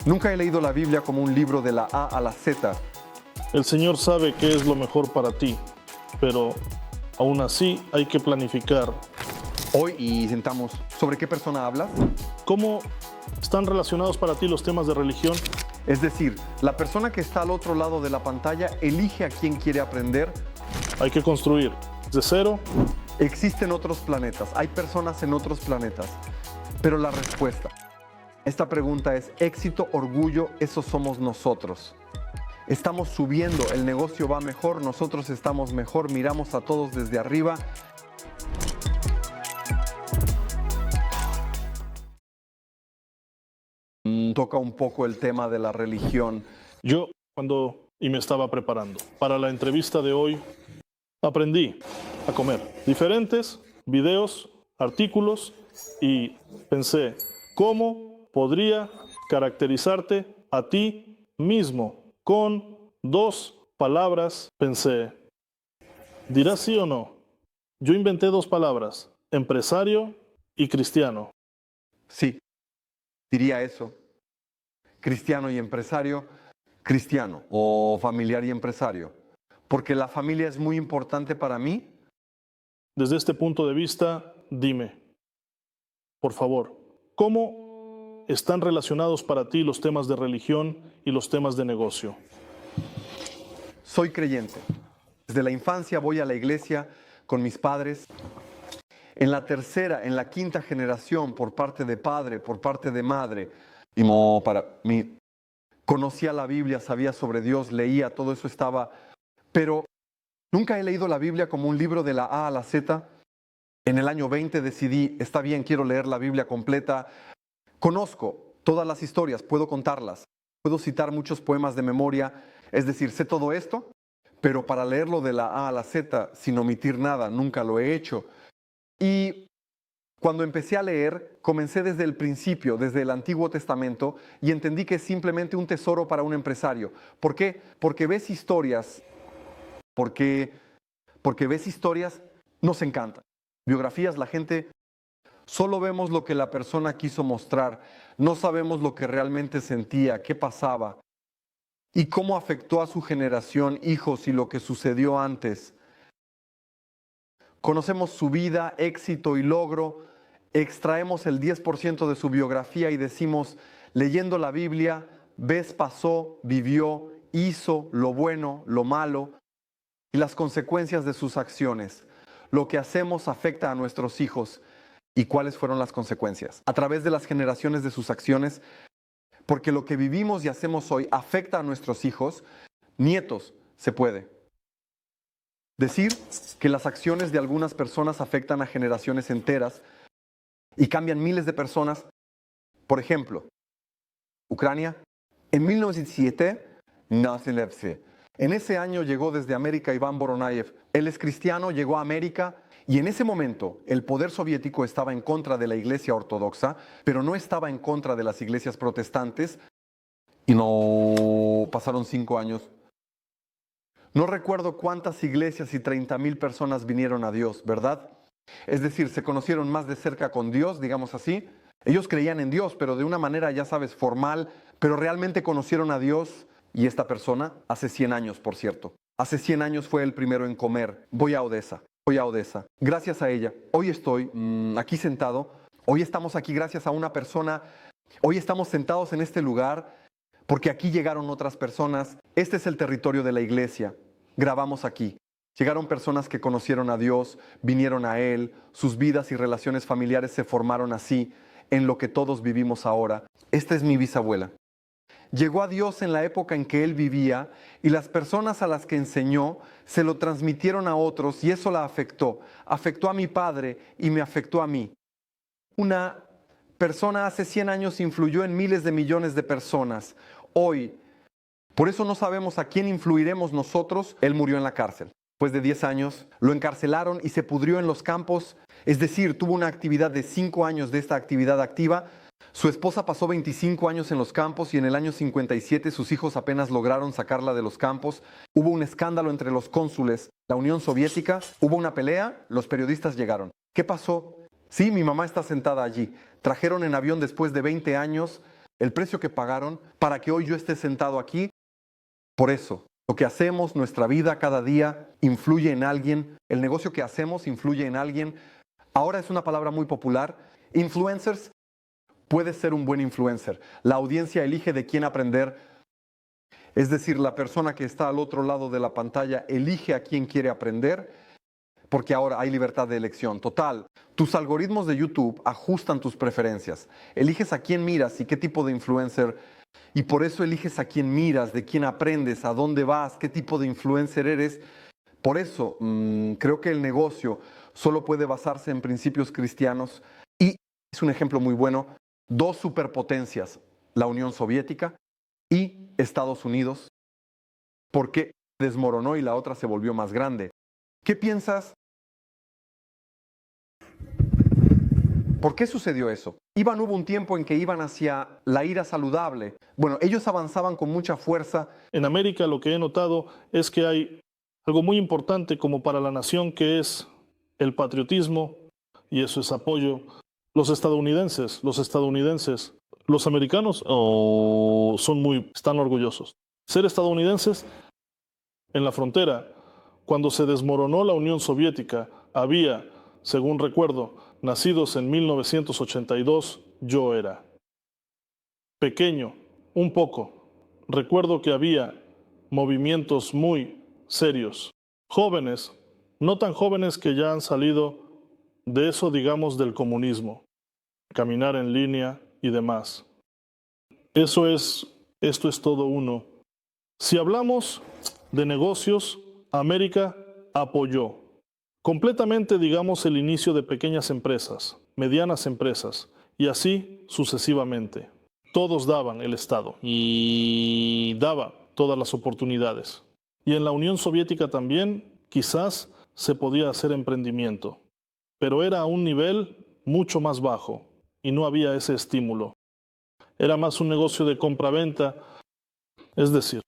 Nunca he leído la Biblia como un libro de la A a la Z. El Señor sabe qué es lo mejor para ti, pero aún así hay que planificar. Hoy y sentamos. ¿Sobre qué persona hablas? ¿Cómo están relacionados para ti los temas de religión? Es decir, la persona que está al otro lado de la pantalla elige a quién quiere aprender. Hay que construir de cero. Existen otros planetas, hay personas en otros planetas. Pero la respuesta, esta pregunta es: éxito, orgullo, eso somos nosotros. Estamos subiendo, el negocio va mejor, nosotros estamos mejor, miramos a todos desde arriba. Toca un poco el tema de la religión. Yo, y me estaba preparando para la entrevista de hoy, aprendí a comer diferentes videos, artículos, y pensé, ¿cómo podría caracterizarte a ti mismo? Con 2 palabras pensé, ¿dirás sí o no? Yo inventé 2 palabras, empresario y cristiano. Sí, diría eso. Cristiano y empresario, cristiano, o familiar y empresario. Porque la familia es muy importante para mí. Desde este punto de vista, dime, por favor, ¿cómo están relacionados para ti los temas de religión y los temas de negocio? Soy creyente. Desde la infancia voy a la iglesia con mis padres. En la tercera, en la quinta generación, por parte de padre, por parte de madre, y para mí, conocía la Biblia, sabía sobre Dios, leía, todo eso estaba. Pero nunca he leído la Biblia como un libro de la A a la Z. En el año 20 decidí, está bien, quiero leer la Biblia completa. Conozco todas las historias, puedo contarlas, puedo citar muchos poemas de memoria, es decir, sé todo esto, pero para leerlo de la A a la Z sin omitir nada, nunca lo he hecho. Y cuando empecé a leer, comencé desde el principio, desde el Antiguo Testamento, y entendí que es simplemente un tesoro para un empresario. ¿Por qué? Porque ves historias, porque ves historias, nos encantan. Biografías, la gente, solo vemos lo que la persona quiso mostrar, no sabemos lo que realmente sentía, qué pasaba y cómo afectó a su generación, hijos, y lo que sucedió antes. Conocemos su vida, éxito y logro, extraemos el 10% de su biografía y decimos, leyendo la Biblia, ves, pasó, vivió, hizo lo bueno, lo malo y las consecuencias de sus acciones. Lo que hacemos afecta a nuestros hijos. ¿Y cuáles fueron las consecuencias? A través de las generaciones de sus acciones, porque lo que vivimos y hacemos hoy afecta a nuestros hijos, nietos, se puede decir que las acciones de algunas personas afectan a generaciones enteras y cambian miles de personas. Por ejemplo, Ucrania, en 1907, en ese año llegó desde América Iván Voronayev. Él es cristiano, llegó a América y en ese momento el poder soviético estaba en contra de la iglesia ortodoxa, pero no estaba en contra de las iglesias protestantes, y no pasaron 5 años. No recuerdo cuántas iglesias y 30,000 personas vinieron a Dios, ¿verdad? Es decir, se conocieron más de cerca con Dios, digamos así. Ellos creían en Dios, pero de una manera, ya sabes, formal, pero realmente conocieron a Dios. Y esta persona, hace 100 años, por cierto, hace 100 años fue el primero en comer. Voy a Odessa. Gracias a ella, hoy estoy aquí sentado. Hoy estamos aquí gracias a una persona. Hoy estamos sentados en este lugar porque aquí llegaron otras personas. Este es el territorio de la iglesia. Grabamos aquí. Llegaron personas que conocieron a Dios, vinieron a Él, sus vidas y relaciones familiares se formaron así, en lo que todos vivimos ahora. Esta es mi bisabuela. Llegó a Dios en la época en que Él vivía y las personas a las que enseñó se lo transmitieron a otros y eso la afectó. Afectó a mi padre y me afectó a mí. Una persona hace 100 años influyó en miles de millones de personas. Hoy, por eso no sabemos a quién influiremos nosotros. Él murió en la cárcel. Después de 10 años, lo encarcelaron y se pudrió en los campos. Es decir, tuvo una actividad de 5 años de esta actividad activa. Su esposa pasó 25 años en los campos y en el año 57 sus hijos apenas lograron sacarla de los campos. Hubo un escándalo entre los cónsules, la Unión Soviética, hubo una pelea, los periodistas llegaron. ¿Qué pasó? Sí, mi mamá está sentada allí. Trajeron en avión después de 20 años el precio que pagaron para que hoy yo esté sentado aquí. Por eso, lo que hacemos, nuestra vida cada día influye en alguien, el negocio que hacemos influye en alguien. Ahora es una palabra muy popular. Influencers, puedes ser un buen influencer. La audiencia elige de quién aprender. Es decir, la persona que está al otro lado de la pantalla elige a quién quiere aprender, porque ahora hay libertad de elección. Total, tus algoritmos de YouTube ajustan tus preferencias. Eliges a quién miras y qué tipo de influencer, y por eso eliges a quién miras, de quién aprendes, a dónde vas, qué tipo de influencer eres. Por eso creo que el negocio solo puede basarse en principios cristianos, y es un ejemplo muy bueno. Dos superpotencias, la Unión Soviética y Estados Unidos, porque desmoronó y la otra se volvió más grande. ¿Qué piensas? ¿Por qué sucedió eso? Hubo un tiempo en que iban hacia la ira saludable. Bueno, ellos avanzaban con mucha fuerza. En América lo que he notado es que hay algo muy importante como para la nación, que es el patriotismo, y eso es apoyo. Los estadounidenses, los americanos están orgullosos. Ser estadounidenses, en la frontera, cuando se desmoronó la Unión Soviética, había, según recuerdo, nacidos en 1982, yo era pequeño, un poco. Recuerdo que había movimientos muy serios. Jóvenes, no tan jóvenes que ya han salido de eso, digamos, del comunismo. Caminar en línea y demás. Esto es todo uno. Si hablamos de negocios, América apoyó completamente, digamos, el inicio de pequeñas empresas, medianas empresas, y así sucesivamente. Todos daban el Estado y daba todas las oportunidades. Y en la Unión Soviética también quizás se podía hacer emprendimiento, pero era a un nivel mucho más bajo y no había ese estímulo. Era más un negocio de compra-venta, es decir,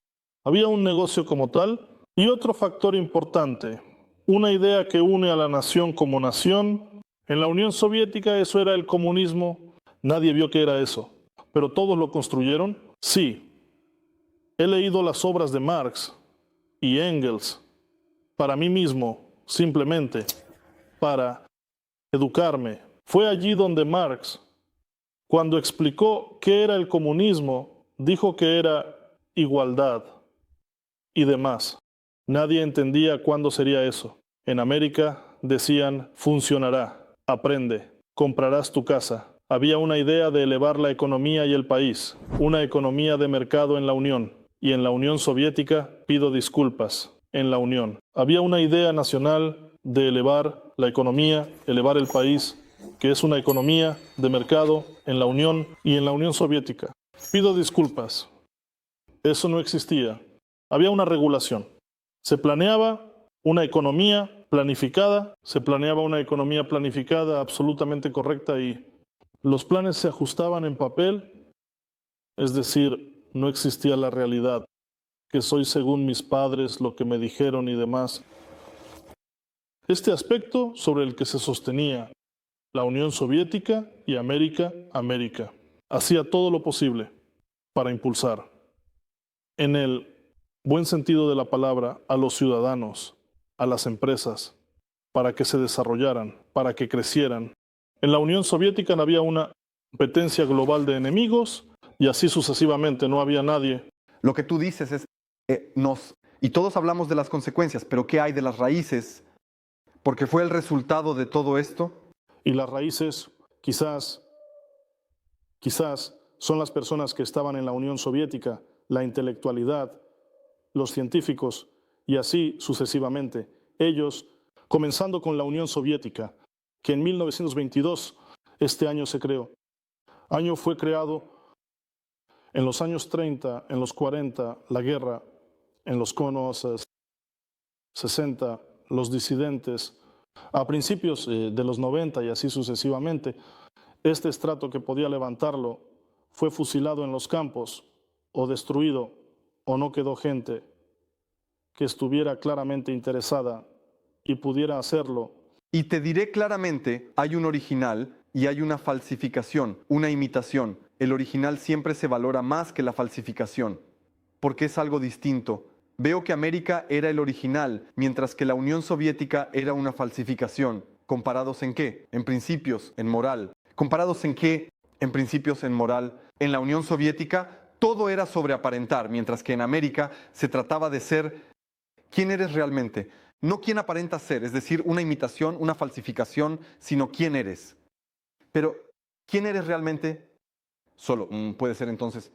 había un negocio como tal. Y otro factor importante, una idea que une a la nación como nación. En la Unión Soviética eso era el comunismo, nadie vio que era eso, pero todos lo construyeron. Sí, he leído las obras de Marx y Engels para mí mismo, simplemente para educarme. Fue allí donde Marx, cuando explicó qué era el comunismo, dijo que era igualdad y demás. Nadie entendía cuándo sería eso. En América decían, funcionará, aprende, comprarás tu casa. Había una idea de elevar la economía y el país, una economía de mercado en la Unión. Y en la Unión Soviética, pido disculpas, en la Unión. Había una idea nacional de elevar la economía, elevar el país, que es una economía de mercado en la Unión y en la Unión Soviética. Pido disculpas. Eso no existía. Había una regulación. Se planeaba una economía planificada, absolutamente correcta, y los planes se ajustaban en papel, es decir, no existía la realidad, que soy según mis padres, lo que me dijeron y demás. Este aspecto sobre el que se sostenía la Unión Soviética y América hacía todo lo posible para impulsar, en el buen sentido de la palabra, a los ciudadanos, a las empresas, para que se desarrollaran, para que crecieran. En la Unión Soviética había una competencia global de enemigos y así sucesivamente, no había nadie. Lo que tú dices es, y todos hablamos de las consecuencias, pero ¿qué hay de las raíces? Porque fue el resultado de todo esto. Y las raíces quizás son las personas que estaban en la Unión Soviética, la intelectualidad, los científicos y así sucesivamente. Ellos, comenzando con la Unión Soviética, que en 1922, este año se creó. Año fue creado en los años 30, en los 40, la guerra, en los conos 60, los disidentes, a principios de los 90 y así sucesivamente. Este estrato que podía levantarlo fue fusilado en los campos o destruido, o no quedó gente que estuviera claramente interesada y pudiera hacerlo. Y te diré claramente, hay un original y hay una falsificación, una imitación. el original siempre se valora más que la falsificación, porque es algo distinto. Veo que América era el original, mientras que la Unión Soviética era una falsificación. ¿Comparados en qué? En principios, en moral. ¿Comparados en qué? En principios, en moral. En la Unión Soviética todo era sobre aparentar, mientras que en América se trataba de ser quién eres realmente. No quién aparentas ser, es decir, una imitación, una falsificación, sino quién eres. Pero, ¿quién eres realmente? Solo puede ser entonces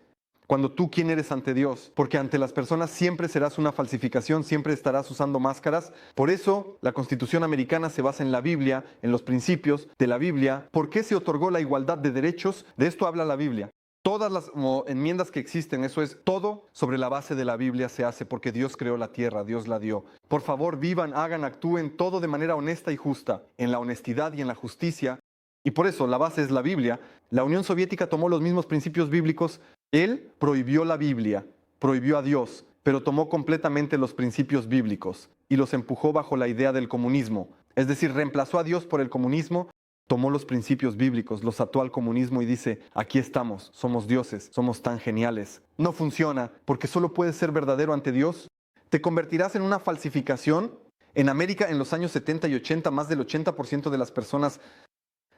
cuando tú quién eres ante Dios, porque ante las personas siempre serás una falsificación, siempre estarás usando máscaras. Por eso la Constitución americana se basa en la Biblia, en los principios de la Biblia. ¿Por qué se otorgó la igualdad de derechos? De esto habla la Biblia. Todas las enmiendas que existen, eso es, todo sobre la base de la Biblia se hace porque Dios creó la tierra, Dios la dio. Por favor, vivan, hagan, actúen todo de manera honesta y justa, en la honestidad y en la justicia. Y por eso la base es la Biblia. La Unión Soviética tomó los mismos principios bíblicos. Él prohibió la Biblia, prohibió a Dios, pero tomó completamente los principios bíblicos y los empujó bajo la idea del comunismo. Es decir, reemplazó a Dios por el comunismo, tomó los principios bíblicos, los ató al comunismo y dice, aquí estamos, somos dioses, somos tan geniales. No funciona porque solo puedes ser verdadero ante Dios. Te convertirás en una falsificación. En América, en los años 70 y 80, más del 80% de las personas,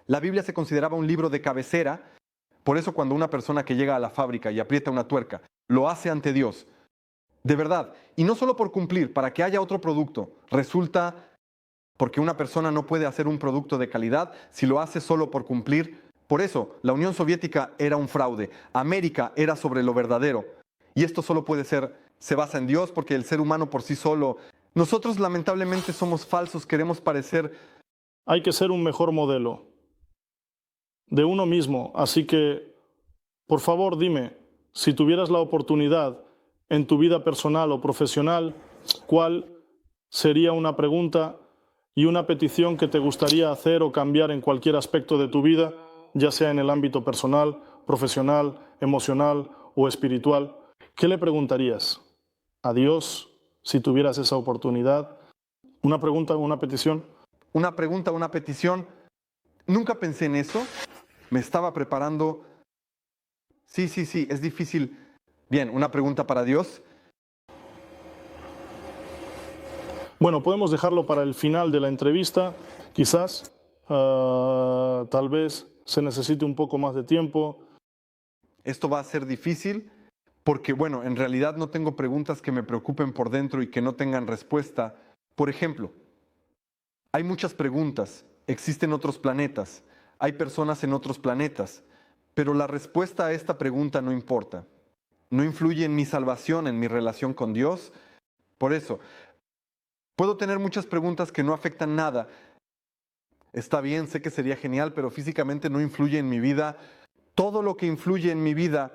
la Biblia se consideraba un libro de cabecera. Por eso cuando una persona que llega a la fábrica y aprieta una tuerca, lo hace ante Dios, de verdad, y no solo por cumplir, para que haya otro producto, resulta porque una persona no puede hacer un producto de calidad si lo hace solo por cumplir. Por eso, la Unión Soviética era un fraude, América era sobre lo verdadero, y esto solo puede ser, se basa en Dios, porque el ser humano por sí solo, nosotros lamentablemente somos falsos, queremos parecer. Hay que ser un mejor modelo de uno mismo. Así que, por favor, dime, si tuvieras la oportunidad en tu vida personal o profesional, ¿cuál sería una pregunta y una petición que te gustaría hacer o cambiar en cualquier aspecto de tu vida, ya sea en el ámbito personal, profesional, emocional o espiritual? ¿Qué le preguntarías a Dios si tuvieras esa oportunidad? ¿Una pregunta o una petición? Una pregunta, una petición. Nunca pensé en eso. Me estaba preparando. Sí, es difícil. Bien, una pregunta para Dios. Bueno, podemos dejarlo para el final de la entrevista, quizás. Tal vez se necesite un poco más de tiempo. Esto va a ser difícil porque, bueno, en realidad no tengo preguntas que me preocupen por dentro y que no tengan respuesta. Por ejemplo, hay muchas preguntas. Existen otros planetas. Hay personas en otros planetas, pero la respuesta a esta pregunta no importa. No influye en mi salvación, en mi relación con Dios. Por eso, puedo tener muchas preguntas que no afectan nada. Está bien, sé que sería genial, pero físicamente no influye en mi vida. Todo lo que influye en mi vida,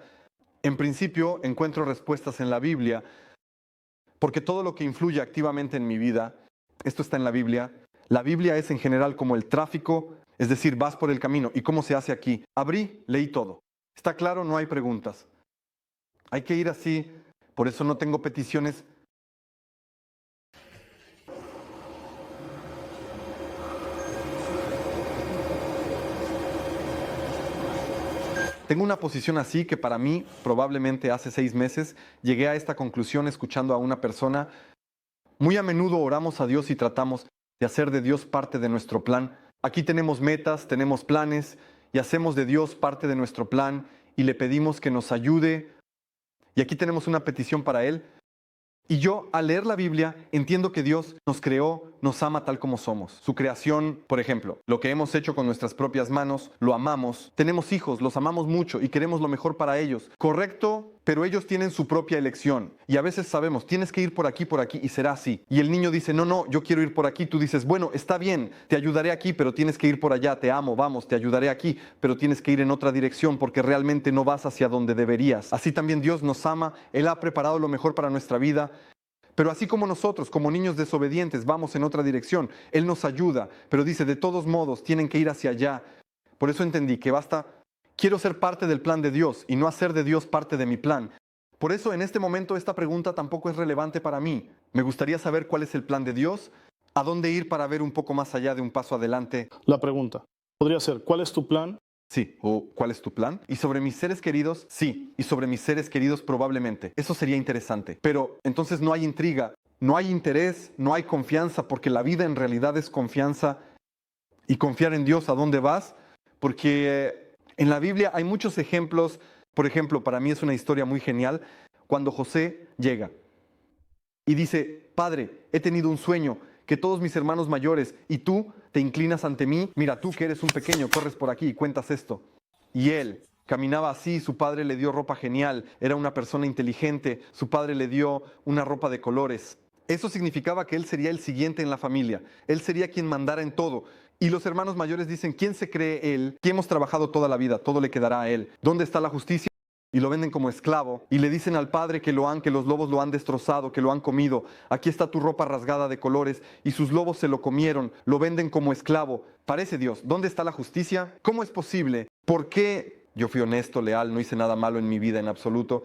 en principio, encuentro respuestas en la Biblia, porque todo lo que influye activamente en mi vida, esto está en la Biblia. La Biblia es en general como el tráfico. Es decir, vas por el camino. ¿Y cómo se hace aquí? Abrí, leí todo. ¿Está claro? No hay preguntas. Hay que ir así. Por eso no tengo peticiones. Tengo una posición así que para mí, probablemente hace 6 meses, llegué a esta conclusión escuchando a una persona. Muy a menudo oramos a Dios y tratamos de hacer de Dios parte de nuestro plan. Aquí tenemos metas, tenemos planes y hacemos de Dios parte de nuestro plan y le pedimos que nos ayude. Y aquí tenemos una petición para Él. Y yo, al leer la Biblia, entiendo que Dios nos creó, nos ama tal como somos. Su creación, por ejemplo, lo que hemos hecho con nuestras propias manos, lo amamos. Tenemos hijos, los amamos mucho y queremos lo mejor para ellos. Correcto, pero ellos tienen su propia elección. Y a veces sabemos, tienes que ir por aquí y será así. Y el niño dice, no, yo quiero ir por aquí. Tú dices, bueno, está bien, te ayudaré aquí, pero tienes que ir por allá. Te amo, vamos, te ayudaré aquí, pero tienes que ir en otra dirección porque realmente no vas hacia donde deberías. Así también Dios nos ama, Él ha preparado lo mejor para nuestra vida. Pero así como nosotros, como niños desobedientes, vamos en otra dirección, Él nos ayuda, pero dice, de todos modos, tienen que ir hacia allá. Por eso entendí que basta, quiero ser parte del plan de Dios y no hacer de Dios parte de mi plan. Por eso en este momento esta pregunta tampoco es relevante para mí. Me gustaría saber cuál es el plan de Dios, a dónde ir para ver un poco más allá de un paso adelante. La pregunta podría ser, ¿cuál es tu plan Sí. ¿O cuál es tu plan? ¿Y sobre mis seres queridos? Sí. ¿Y sobre mis seres queridos? Probablemente. Eso sería interesante. Pero entonces no hay intriga, no hay interés, no hay confianza, porque la vida en realidad es confianza y confiar en Dios. ¿A dónde vas? Porque en la Biblia hay muchos ejemplos. Por ejemplo, para mí es una historia muy genial cuando José llega y dice: Padre, he tenido un sueño, que todos mis hermanos mayores y tú te inclinas ante mí. Mira, tú que eres un pequeño, corres por aquí y cuentas esto. Y él caminaba así, su padre le dio ropa genial, era una persona inteligente, su padre le dio una ropa de colores. Eso significaba que él sería el siguiente en la familia, él sería quien mandara en todo. Y los hermanos mayores dicen: ¿quién se cree él? Que hemos trabajado toda la vida, todo le quedará a él. ¿Dónde está la justicia? Y lo venden como esclavo y le dicen al padre que los lobos lo han destrozado, que lo han comido. Aquí está tu ropa rasgada de colores y sus lobos se lo comieron, lo venden como esclavo. Parece Dios, ¿dónde está la justicia? ¿Cómo es posible? ¿Por qué? Yo fui honesto, leal, no hice nada malo en mi vida en absoluto.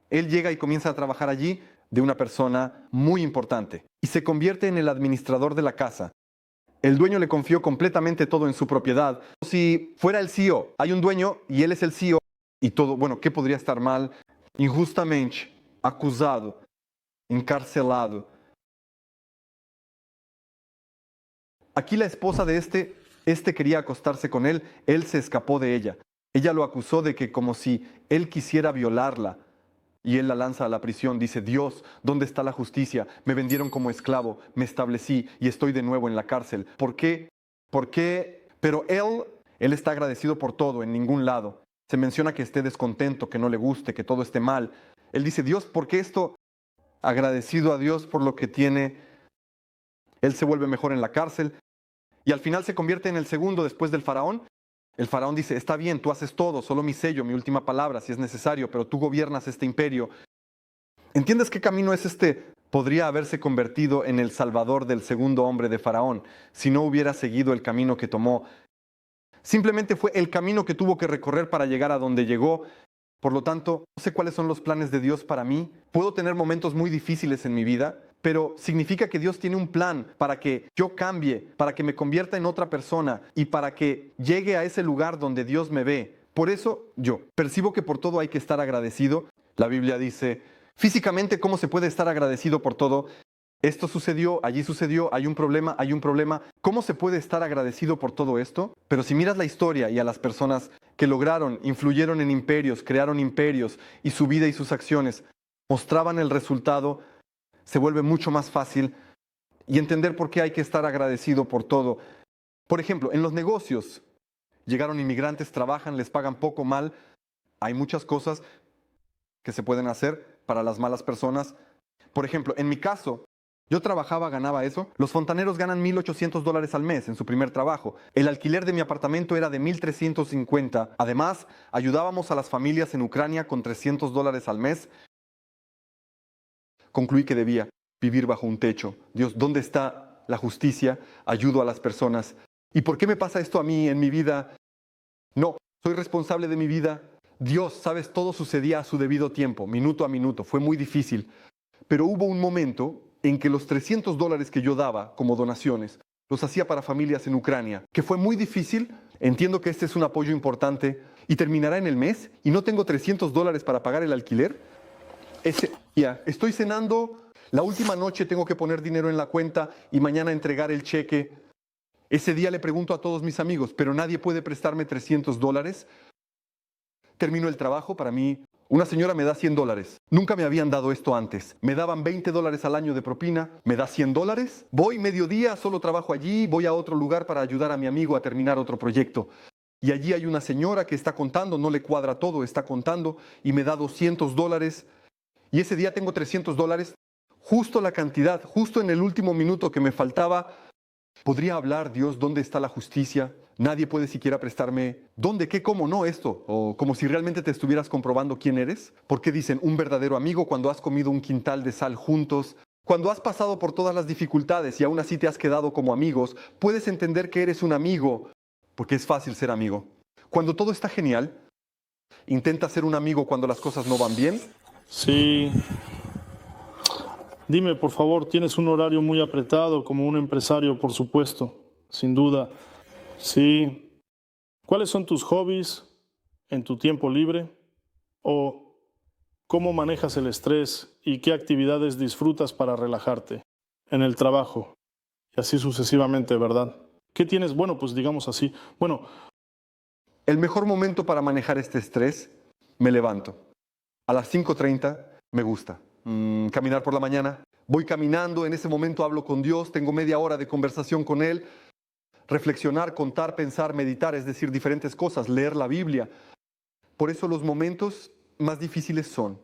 Él llega y comienza a trabajar allí de una persona muy importante y se convierte en el administrador de la casa. El dueño le confió completamente todo en su propiedad. Si fuera el CEO, hay un dueño y él es el CEO. Y todo, bueno, ¿qué podría estar mal? Injustamente acusado, encarcelado. Aquí la esposa de este quería acostarse con él se escapó de ella. Ella lo acusó de que como si él quisiera violarla. Y él la lanza a la prisión, dice: Dios, ¿dónde está la justicia? Me vendieron como esclavo, me establecí y estoy de nuevo en la cárcel. ¿Por qué? ¿Por qué? Pero él está agradecido por todo, en ningún lado se menciona que esté descontento, que no le guste, que todo esté mal. Él dice: Dios, ¿por qué esto? Agradecido a Dios por lo que tiene. Él se vuelve mejor en la cárcel y al final se convierte en el segundo después del faraón. El faraón dice: está bien, tú haces todo, solo mi sello, mi última palabra si es necesario, pero tú gobiernas este imperio. ¿Entiendes qué camino es este? Podría haberse convertido en el salvador del segundo hombre de faraón si no hubiera seguido el camino que tomó. Simplemente fue el camino que tuvo que recorrer para llegar a donde llegó. Por lo tanto, no sé cuáles son los planes de Dios para mí. Puedo tener momentos muy difíciles en mi vida, pero significa que Dios tiene un plan para que yo cambie, para que me convierta en otra persona y para que llegue a ese lugar donde Dios me ve. Por eso yo percibo que por todo hay que estar agradecido. La Biblia dice: físicamente, ¿cómo se puede estar agradecido por todo? Esto sucedió, allí sucedió, hay un problema, hay un problema. ¿Cómo se puede estar agradecido por todo esto? Pero si miras la historia y a las personas que lograron, influyeron en imperios, crearon imperios y su vida y sus acciones mostraban el resultado, se vuelve mucho más fácil y entender por qué hay que estar agradecido por todo. Por ejemplo, en los negocios, llegaron inmigrantes, trabajan, les pagan poco, mal. Hay muchas cosas que se pueden hacer para las malas personas. Por ejemplo, en mi caso, yo trabajaba, ganaba eso. Los fontaneros ganan $1,800 al mes en su primer trabajo. El alquiler de mi apartamento era de $1,350. Además, ayudábamos a las familias en Ucrania con $300 al mes. Concluí que debía vivir bajo un techo. Dios, ¿dónde está la justicia? Ayudo a las personas. ¿Y por qué me pasa esto a mí en mi vida? No, soy responsable de mi vida. Dios, sabes, todo sucedía a su debido tiempo, minuto a minuto. Fue muy difícil. Pero hubo un momento en que los $300 que yo daba como donaciones los hacía para familias en Ucrania, que fue muy difícil. Entiendo que este es un apoyo importante y terminará en el mes y no tengo $300 para pagar el alquiler. Ese día estoy cenando, la última noche tengo que poner dinero en la cuenta y mañana entregar el cheque. Ese día le pregunto a todos mis amigos, pero nadie puede prestarme $300. Termino el trabajo, para mí una señora me da $100. Nunca me habían dado esto antes. Me daban $20 al año de propina. Me da $100. Voy mediodía, solo trabajo allí. Voy a otro lugar para ayudar a mi amigo a terminar otro proyecto. Y allí hay una señora que está contando, no le cuadra todo, está contando y me da $200. Y ese día tengo $300. Justo la cantidad, justo en el último minuto que me faltaba. ¿Podría hablar Dios? ¿Dónde está la justicia? Nadie puede siquiera prestarme ¿dónde? ¿Qué? ¿Cómo? No esto. O como si realmente te estuvieras comprobando quién eres. ¿Por qué dicen un verdadero amigo cuando has comido un quintal de sal juntos? Cuando has pasado por todas las dificultades y aún así te has quedado como amigos, puedes entender que eres un amigo, porque es fácil ser amigo. Cuando todo está genial, intenta ser un amigo cuando las cosas no van bien. Sí. Dime, por favor, tienes un horario muy apretado como un empresario, por supuesto, sin duda. Sí. ¿Cuáles son tus hobbies en tu tiempo libre? ¿O cómo manejas el estrés y qué actividades disfrutas para relajarte en el trabajo? Y así sucesivamente, ¿verdad? ¿Qué tienes? Bueno, pues digamos así. Bueno, El mejor momento para manejar este estrés, me levanto. A las 5:30 me gusta. Caminar por la mañana. Voy caminando, en ese momento hablo con Dios, tengo media hora de conversación con Él. Reflexionar, contar, pensar, meditar, es decir, diferentes cosas, leer la Biblia. Por eso los momentos más difíciles son.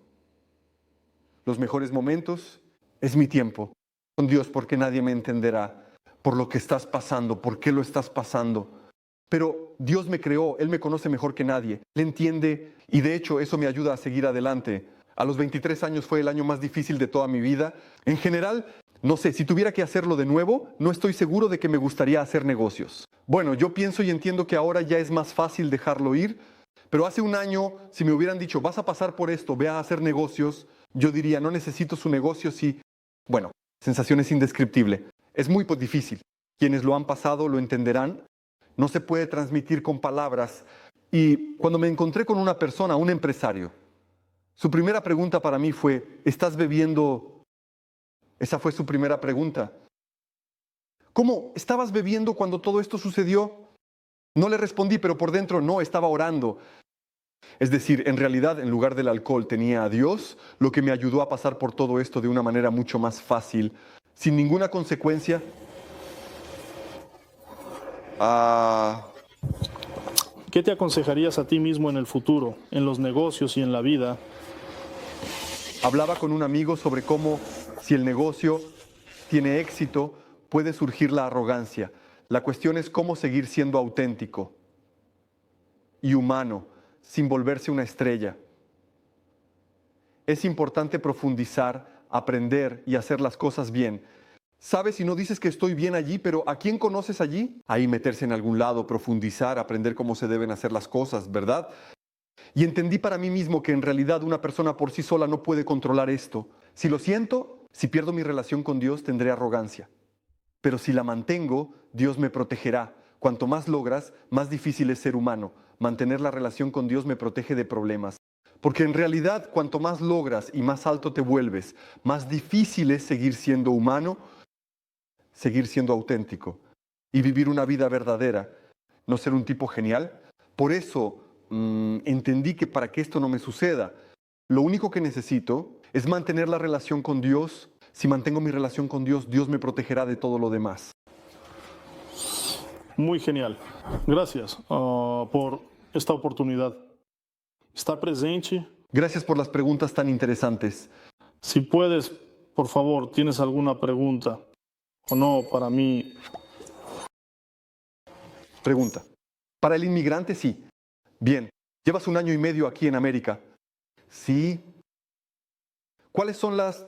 Los mejores momentos es mi tiempo con Dios, porque nadie me entenderá por lo que estás pasando, por qué lo estás pasando. Pero Dios me creó, Él me conoce mejor que nadie, Él entiende y de hecho eso me ayuda a seguir adelante. A los 23 años fue el año más difícil de toda mi vida. En general, no sé, si tuviera que hacerlo de nuevo, no estoy seguro de que me gustaría hacer negocios. Bueno, yo pienso y entiendo que ahora ya es más fácil dejarlo ir, pero hace un año, si me hubieran dicho, vas a pasar por esto, ve a hacer negocios, yo diría, no necesito su negocio si... Bueno, sensación es indescriptible. Es muy difícil. Quienes lo han pasado lo entenderán. No se puede transmitir con palabras. Y cuando me encontré con una persona, un empresario, su primera pregunta para mí fue, ¿estás bebiendo? Esa fue su primera pregunta. ¿Cómo? ¿Estabas bebiendo cuando todo esto sucedió? No le respondí, pero por dentro no, estaba orando. Es decir, en realidad, en lugar del alcohol tenía a Dios, lo que me ayudó a pasar por todo esto de una manera mucho más fácil, sin ninguna consecuencia. ¿qué te aconsejarías a ti mismo en el futuro, en los negocios y en la vida? Hablaba con un amigo sobre cómo, si el negocio tiene éxito, puede surgir la arrogancia. La cuestión es cómo seguir siendo auténtico y humano, sin volverse una estrella. Es importante profundizar, aprender y hacer las cosas bien. ¿Sabes? Si no dices que estoy bien allí, pero ¿a quién conoces allí? Ahí meterse en algún lado, profundizar, aprender cómo se deben hacer las cosas, ¿verdad? Y entendí para mí mismo que en realidad una persona por sí sola no puede controlar esto. Si lo siento, si pierdo mi relación con Dios, tendré arrogancia. Pero si la mantengo, Dios me protegerá. Cuanto más logras, más difícil es ser humano. Mantener la relación con Dios me protege de problemas. Porque en realidad, cuanto más logras y más alto te vuelves, más difícil es seguir siendo humano, seguir siendo auténtico y vivir una vida verdadera, no ser un tipo genial. Por eso entendí que para que esto no me suceda, lo único que necesito es mantener la relación con Dios. Si mantengo mi relación con Dios, Dios me protegerá de todo lo demás. Muy genial. Gracias por esta oportunidad. Está presente. Gracias por las preguntas tan interesantes. Si puedes, por favor, ¿tienes alguna pregunta o no para mí? Pregunta. Para el inmigrante, sí. Bien. ¿Llevas un año y medio aquí en América? Sí. ¿Cuáles son las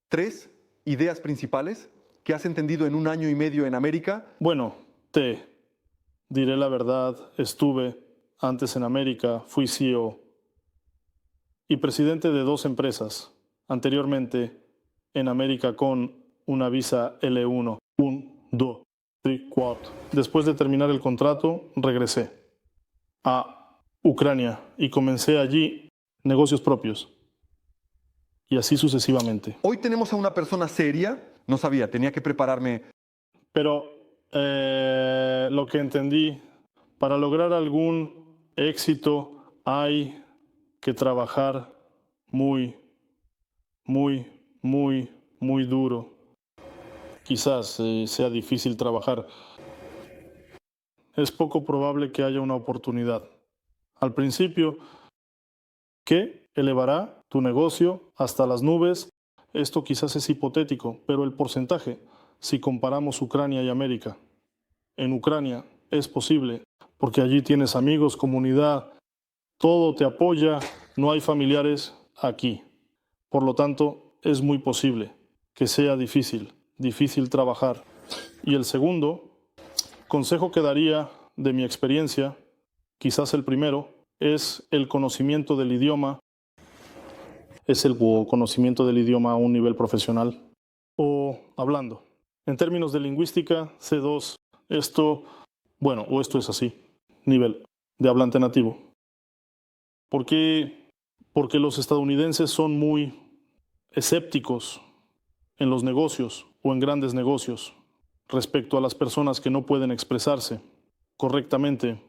3 ideas principales que has entendido en un año y medio en América? Bueno, te diré la verdad. Estuve antes en América, fui CEO y presidente de 2 empresas. Anteriormente en América con una visa L1. 1, 2, 3, 4. Después de terminar el contrato, regresé a Ucrania y comencé allí negocios propios. Y así sucesivamente. Hoy tenemos a una persona seria. No sabía, tenía que prepararme. Pero lo que entendí, para lograr algún éxito hay que trabajar muy duro. Quizás sea difícil trabajar. Es poco probable que haya una oportunidad. Al principio, que elevará tu negocio hasta las nubes. Esto quizás es hipotético, pero el porcentaje, si comparamos Ucrania y América, en Ucrania es posible, porque allí tienes amigos, comunidad, todo te apoya, no hay familiares aquí. Por lo tanto, es muy posible que sea difícil trabajar. Y el segundo consejo que daría de mi experiencia, quizás el primero, es el conocimiento del idioma. Es el conocimiento del idioma a un nivel profesional. O hablando, en términos de lingüística, C2, esto es así. nivel de hablante nativo. ¿Por qué? Porque los estadounidenses son muy escépticos en los negocios o en grandes negocios respecto a las personas que no pueden expresarse correctamente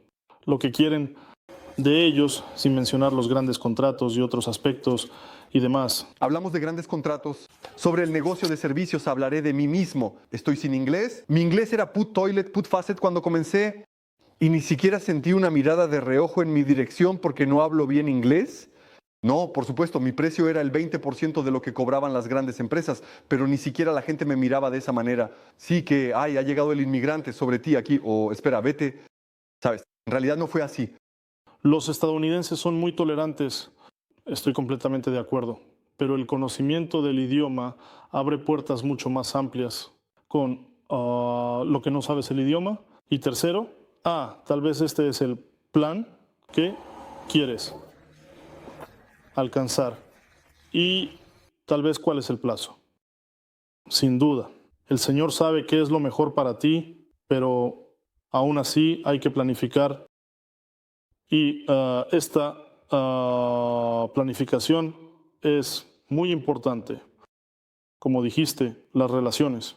lo que quieren de ellos, sin mencionar los grandes contratos y otros aspectos y demás. Hablamos de grandes contratos. Sobre el negocio de servicios hablaré de mí mismo. Estoy sin inglés. Mi inglés era put toilet, put faucet cuando comencé y ni siquiera sentí una mirada de reojo en mi dirección porque no hablo bien inglés. No, por supuesto, mi precio era el 20% de lo que cobraban las grandes empresas, pero ni siquiera la gente me miraba de esa manera. Sí que, ay, ha llegado el inmigrante sobre ti aquí, o espera, vete. ¿Sabes? En realidad no fue así. Los estadounidenses son muy tolerantes, estoy completamente de acuerdo, pero el conocimiento del idioma abre puertas mucho más amplias con lo que no sabes el idioma. Y tercero, tal vez este es el plan que quieres alcanzar y tal vez cuál es el plazo. Sin duda, el Señor sabe qué es lo mejor para ti, pero aún así hay que planificar. Y esta planificación es muy importante. Como dijiste, las relaciones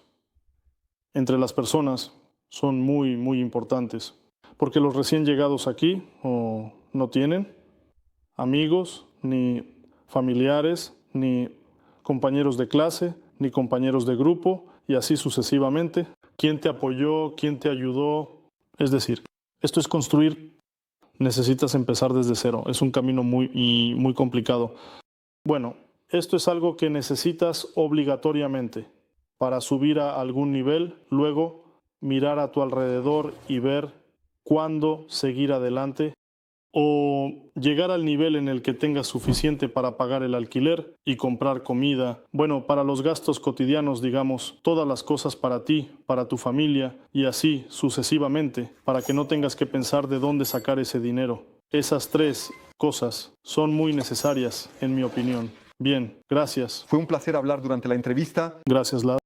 entre las personas son muy, muy importantes. Porque los recién llegados aquí no tienen amigos, ni familiares, ni compañeros de clase, ni compañeros de grupo, y así sucesivamente. ¿Quién te apoyó? ¿Quién te ayudó? Es decir, esto es construir. Necesitas empezar desde cero. Es un camino muy complicado. Bueno, esto es algo que necesitas obligatoriamente para subir a algún nivel, luego mirar a tu alrededor y ver cuándo seguir adelante o llegar al nivel en el que tengas suficiente para pagar el alquiler y comprar comida. Bueno, para los gastos cotidianos, digamos, todas las cosas para ti, para tu familia y así sucesivamente, para que no tengas que pensar de dónde sacar ese dinero. Esas 3 cosas son muy necesarias, en mi opinión. Bien, gracias. Fue un placer hablar durante la entrevista. Gracias, Lad.